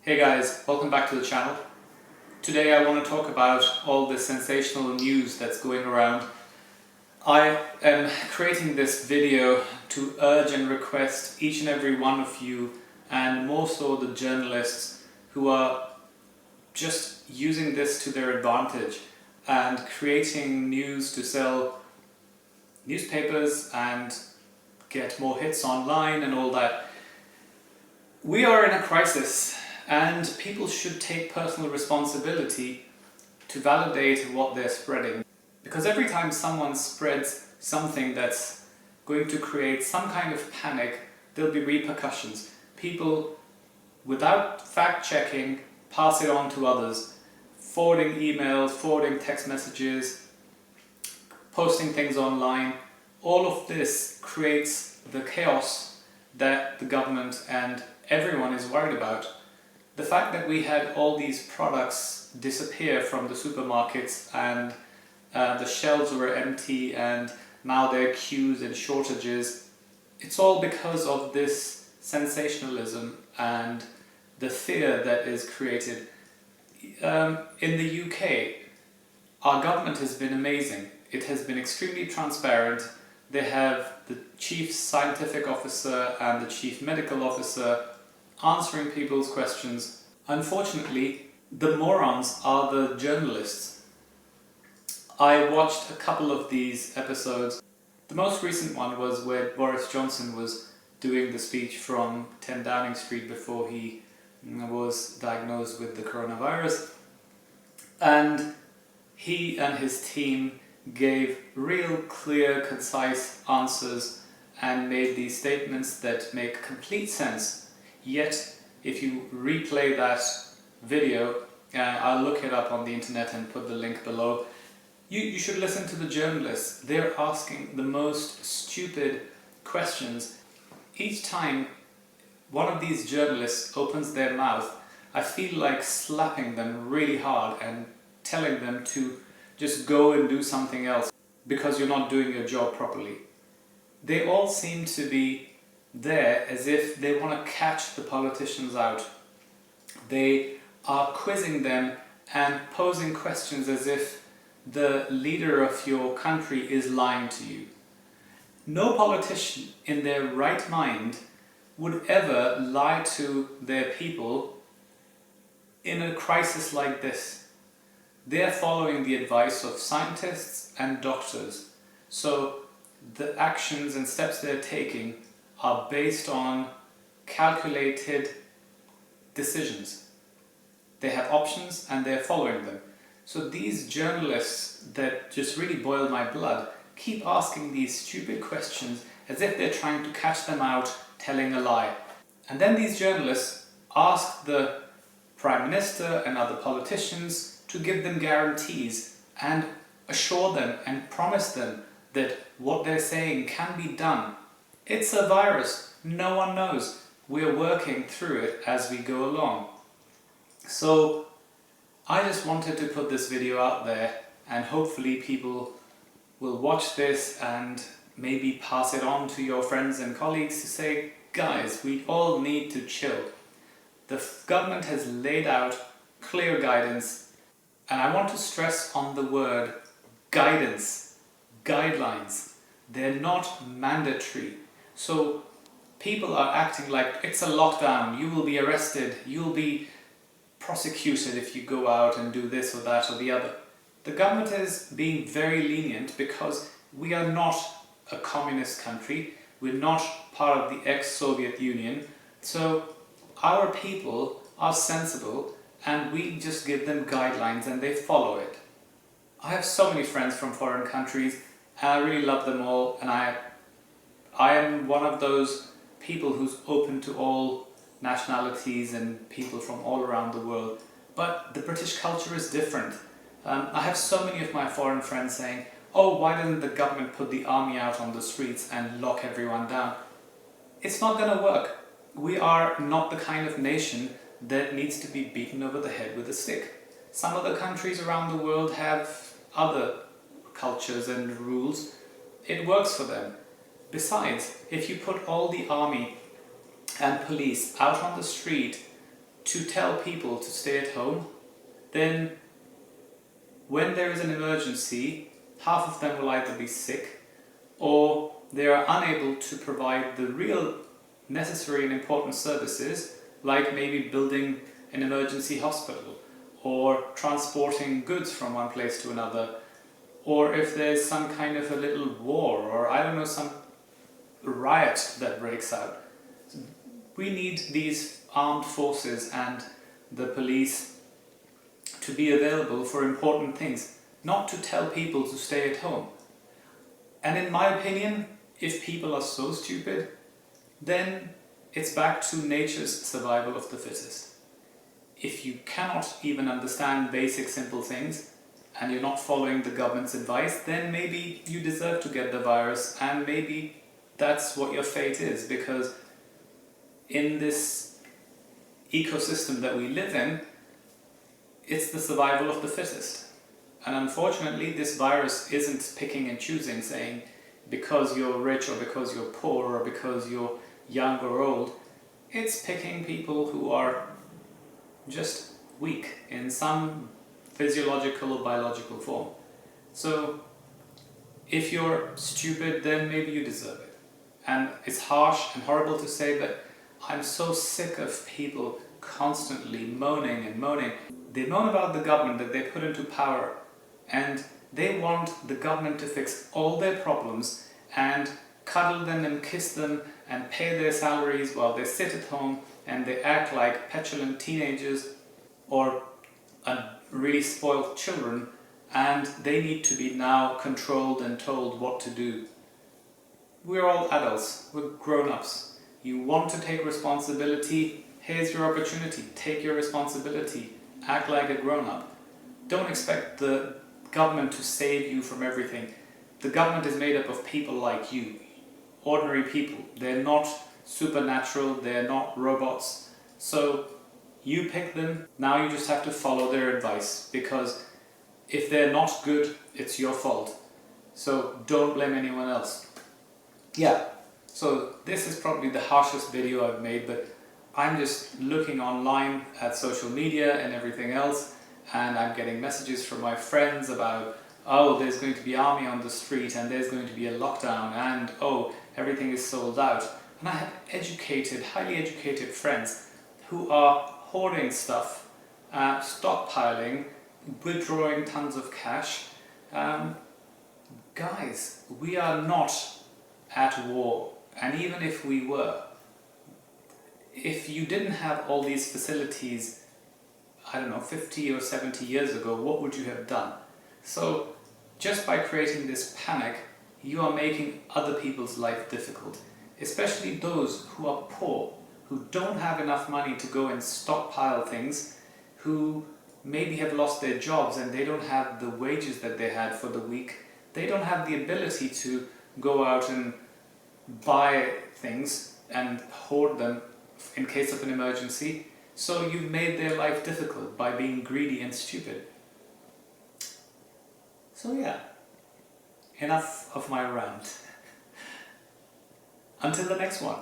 Hey guys, welcome back to the channel. Today I want to talk about all the sensational news that's going around. I am creating this video to urge and request each and every one of you, and more so the journalists who are just using this to their advantage and creating news to sell newspapers and get more hits online and all that. We are in a crisis. And people should take personal responsibility to validate what they're spreading. Because every time someone spreads something that's going to create some kind of panic, there'll be repercussions. People, without fact-checking, pass it on to others, forwarding emails, forwarding text messages, posting things online. All of this creates the chaos that the government and everyone is worried about. The fact that we had all these products disappear from the supermarkets and the shelves were empty and now there are queues and shortages, it's all because of this sensationalism and the fear that is created. In the UK, our government has been amazing. It has been extremely transparent. They have the chief scientific officer and the chief medical officer answering people's questions. Unfortunately, the morons are the journalists. I watched a couple of these episodes. The most recent one was where Boris Johnson was doing the speech from 10 Downing Street before he was diagnosed with the coronavirus. And he and his team gave real, clear, concise answers and made these statements that make complete sense. Yet, if you replay that video, I'll look it up on the internet and put the link below, you should listen to the journalists. They're asking the most stupid questions. Each time one of these journalists opens their mouth, I feel like slapping them really hard and telling them to just go and do something else because you're not doing your job properly. They all seem to be there as if they want to catch the politicians out. They are quizzing them and posing questions as if the leader of your country is lying to you. No politician in their right mind would ever lie to their people in a crisis like this. They're following the advice of scientists and doctors. So the actions and steps they're taking are based on calculated decisions. They have options and they're following them. So these journalists that just really boil my blood keep asking these stupid questions as if they're trying to catch them out telling a lie. And then these journalists ask the Prime Minister and other politicians to give them guarantees and assure them and promise them that what they're saying can be done. It's a virus. No one knows. We're working through it as we go along. So I just wanted to put this video out there and hopefully people will watch this and maybe pass it on to your friends and colleagues to say, guys, we all need to chill. The government has laid out clear guidance, and I want to stress on the word guidance, guidelines. They're not mandatory. So people are acting like it's a lockdown, you will be arrested, you'll be prosecuted if you go out and do this or that or the other. The government is being very lenient because we are not a communist country, we're not part of the ex-Soviet Union, so our people are sensible and we just give them guidelines and they follow it. I have so many friends from foreign countries and I really love them all, and I am one of those people who's open to all nationalities and people from all around the world. But the British culture is different. I have so many of my foreign friends saying, oh, why doesn't the government put the army out on the streets and lock everyone down? It's not going to work. We are not the kind of nation that needs to be beaten over the head with a stick. Some other countries around the world have other cultures and rules. It works for them. Besides, if you put all the army and police out on the street to tell people to stay at home, then when there is an emergency, half of them will either be sick or they are unable to provide the real necessary and important services, like maybe building an emergency hospital or transporting goods from one place to another, or if there's some kind of a little war or I don't know, some riot that breaks out. We need these armed forces and the police to be available for important things, not to tell people to stay at home. And in my opinion, if people are so stupid, then it's back to nature's survival of the fittest. If you cannot even understand basic simple things and you're not following the government's advice, then maybe you deserve to get the virus, and maybe that's what your fate is, because in this ecosystem that we live in, it's the survival of the fittest. And unfortunately, this virus isn't picking and choosing, saying because you're rich or because you're poor or because you're young or old. It's picking people who are just weak in some physiological or biological form. So if you're stupid, then maybe you deserve it. And it's harsh and horrible to say, but I'm so sick of people constantly moaning and moaning. They moan about the government that they put into power, and they want the government to fix all their problems and cuddle them and kiss them and pay their salaries while they sit at home and they act like petulant teenagers or really spoiled children, and they need to be now controlled and told what to do. We're all adults, we're grown-ups. You want to take responsibility, here's your opportunity. Take your responsibility, act like a grown-up. Don't expect the government to save you from everything. The government is made up of people like you, ordinary people. They're not supernatural, they're not robots. So you pick them, now you just have to follow their advice, because if they're not good, it's your fault. So don't blame anyone else. Yeah, so this is probably the harshest video I've made, but I'm just looking online at social media and everything else, and I'm getting messages from my friends about, oh, there's going to be army on the street and there's going to be a lockdown and oh, everything is sold out. And I have educated, highly educated friends who are hoarding stuff, stockpiling, withdrawing tons of cash. Guys, we are not at war, and even if we were, if you didn't have all these facilities, I don't know, 50 or 70 years ago, what would you have done? So just by creating this panic, you are making other people's life difficult, especially those who are poor, who don't have enough money to go and stockpile things, who maybe have lost their jobs and they don't have the wages that they had for the week. They don't have the ability to go out and buy things and hoard them in case of an emergency. So you've made their life difficult by being greedy and stupid. So yeah, enough of my rant. Until the next one.